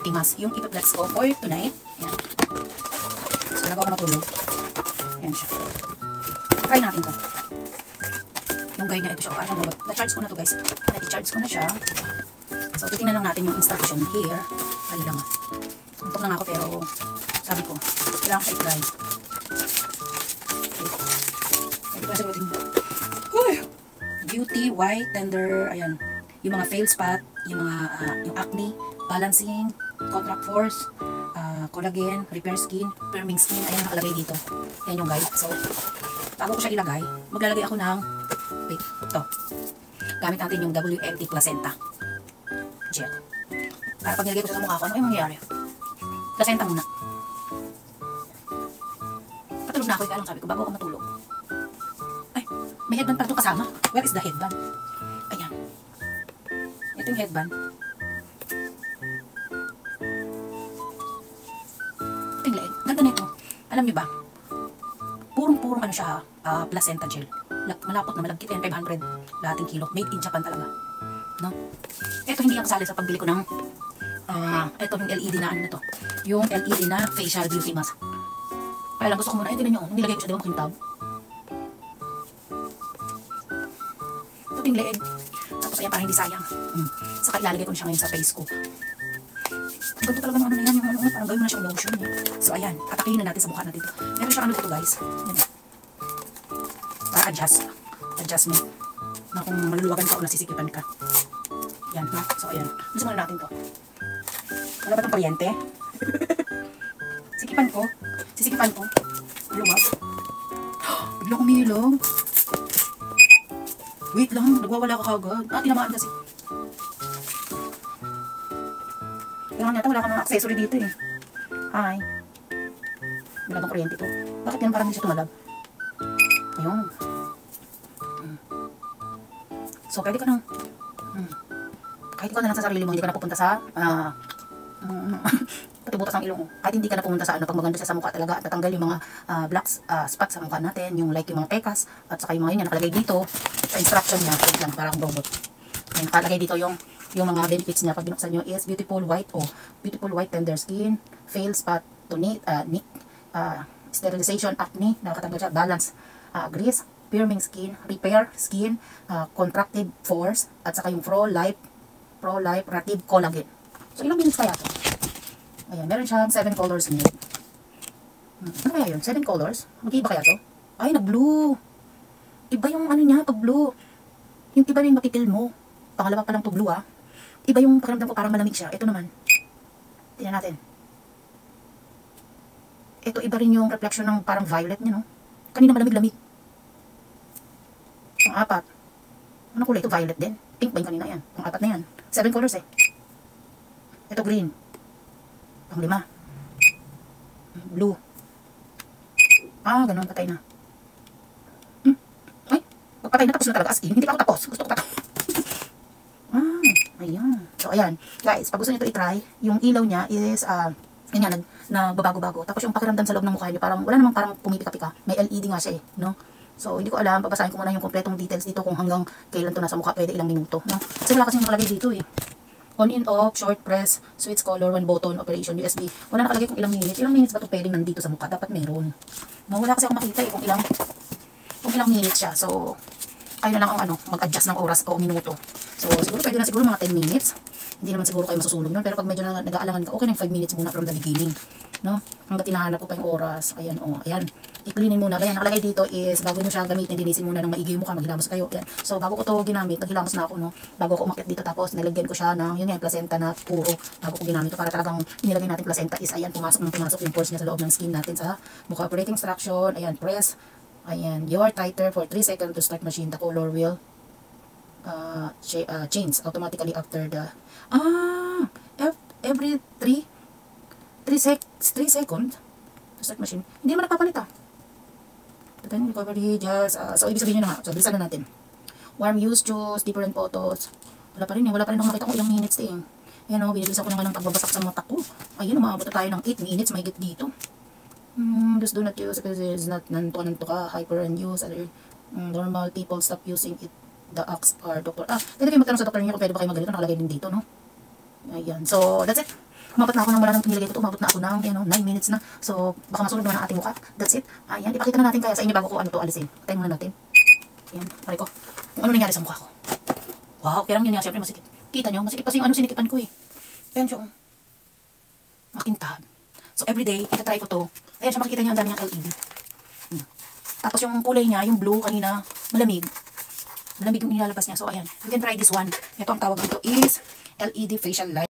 WFT mask. Yung ipiplex ko for tonight. Ayan. So, nagawa ko matulog. Ayan siya. Try natin to. Yung guide niya, ito siya. Na-charge ko na to guys. Na-charge ko na siya. So, titingnan lang natin yung instruction here. Dali lang. Tuntok lang ako pero sabi ko, kailangan ko siya i-try. Okay. Hindi ko na siya gawin. Beauty, white, tender, ayan. Yung mga fail spot, yung mga, yung acne, balancing, contract force, collagen, repair skin, firming skin, ayan nakalagay dito. Ayan yung guide. So, bago ko siya ilagay, maglalagay ako ng, wait, ito. Gamit natin yung WMT Placenta Gel. Para pag nilagay ko sa mukha ko, ano yung mangyayari? Placenta muna. Patulog na ako, kaya lang sabi ko, bago ako matulog. Ay, may headband pa ito kasama. Where is the headband? Ayan. Ito yung headband. Tingnan, ganda nito. Alam niyo ba? Purong-purong ano siya, placenta gel. Malapot na malagkit yan, 500 lahating kilo. Made in Japan talaga. No? Ito hindi ako kasali sa pagbili ko ng ito yung LED na ano na to. Yung LED na facial beauty mask. Kaya lang gusto ko muna, tingnan nyo, nilagay ko siya, di ba makintab? Ito yung leeg. Tapos ayan, parang hindi sayang. Saka ilalagay ko na siya ngayon sa face ko. Ang ganda talaga ng ano na yan, yung ano, parang gawin mo na siyang lotion. So ayan, atakihin na natin sa mukha natin ito. Meron siyang ano dito guys. Yan. Para adjust mo. Na kung maluluwagan ka o nasisikipan ka. Yan, no? So ayan, gusto muna natin to. Wala ba itong kuryente? Sisikipan ko. Luwag. Bigla kumilong. Wait lang, nagwawala ka kagad. Tinamaan kasi. Kailangan yata wala ka mga accessory dito eh. Hi. Wala itong kuryente to. Bakit yan parang hindi siya tumalab? Ayun. So, pwede ka nang kahit ikaw na lang sa sarili mo, hindi ka na pupunta sa patubutas ng ilong mo. Kahit hindi ka na pumunta sa ano, pag maganda siya sa mukha talaga at natanggal yung mga black spots sa mukha natin, yung like yung mga pekas, at saka yung mga yun, nakalagay dito sa instruction niya, wait lang, parang robot. Ayan, nakalagay dito yung mga benefits niya pag binuksan nyo is beautiful white tender skin, fail spot to sterilization, acne, nakakatanggal siya, balance, grease, firming skin, repair skin, contracted pores, at saka yung pro-life collagen. So, ilang minutes kaya ito? Ayan, meron siyang 7 colors in it. Ano kaya yun? 7 colors? Mag-iiba kaya ito? Ay, nag-blue. Iba yung ano niya, pag-blue. Yung iba na yung mapipil mo. Pangalawa pa lang to blue ah. Iba yung pakiramdam ko, parang malamig siya. Ito naman. Tingnan natin. Ito, iba rin yung reflection ng parang violet niya, no? Kanina malamig-lamig. Ang apat. Ano kulay ito? Violet din. Pink ba yung kanina yan? Ang apat na yan. 7 colors eh. Ito green. Ang 5. Blue. Ganun. Patay na. Ay, pagpatay na tapos na talaga. As in, hindi pa ako tapos. Gusto ko pa ito. Ayan. So, ayan. Guys, pag gusto nyo ito i-try, yung ilaw niya is, ganyan, nagbabago-bago. Tapos yung pakiramdam sa loob ng mukha niyo, parang, wala namang parang pumipika-pika. May LED nga siya eh, no? So, hindi ko alam. Babasahin ko muna yung kompletong details dito kung hanggang kailan to nasa mukha, pwede ilang minuto, no? Kasi wala kasi nakalagay dito eh. On and off, short press, switch color, 1 button, operation, USB. Wala nakalagay kung ilang minutes. Ilang minutes ba ito pwedeng nandito sa mukha? Dapat meron. No, wala kasi ako makita eh kung ilang minutes siya. So, kayo na lang ang mag-adjust ng oras o minuto. So, siguro pwede na siguro mga 10 minutes. Hindi naman siguro kayo masusulog nun. Pero pag medyo nag-aalangan ka, okay na yung 5 minutes muna from the beginning. No? Hanggat tinahanap ko pa yung oras. Ayan, ayan. I-cleanin muna. Kaya nakalagay dito is, bago nyo siya gamitin, dinisin muna ng maigi mo ka, maghilamos kayo. Ayan. So, bago ko to ginamit, naghilamos na ako, no? Bago ko umakit dito, tapos nilagyan ko siya ng, yun yan, placenta na puro. Bago ko ginamit to, para talagang nilagay natin placenta is, ayan, pumasok yung pores niya sa loob ng skin natin sa mukha. Operating instruction, ayan, press. Ayan, your tighter for 3 seconds to start machine. The color will change automatically after the every 3 seconds to start machine. Hindi naman nagpapalit ah. Then recovery just so ibig sabihin nyo na nga. So bilisan na natin. Warm use, choose, different photos. Wala pa rin ako makita kung ilang minutes eh. Ayan o, binibilisan ko na nga ng pagbabasak sa mata ko. Ayun, umabot tayo ng 8 minutes, mahigit dito. Just do not use because it is not nanto-ka, hyper and use other normal people stop using it. The ask or doctor. Pwede kayo magtanong sa doctor niyo kung pwede ba kayo magalito. Nakalagay din dito, no? Ayan. So, that's it. Umabot na ako ng wala nang nilagay ko to. Umabot na ako ng 9 minutes na. So, baka masunog naman ang ating mukha. That's it. Ayan, ipakita na natin kaya sa inyo bago ko ano to alisin. Patayin muna natin. Ayan, pare ko. Kung ano nangyari sa mukha ko. Wow, kaya lang yun nga, syempre masikip. Kita nyo, masikip kasi yung ano sinikipan ko eh. Ayan siya, makintab. So, everyday, itatry ko to. Ayan siya, makikita nyo ang dami niyang LED. Tapos yung kulay niya, yung blue, kanina, malamig. Malamig yung nilalabas niya. So, ayan, you can try this one. Ito ang tawag nito is LED facial light.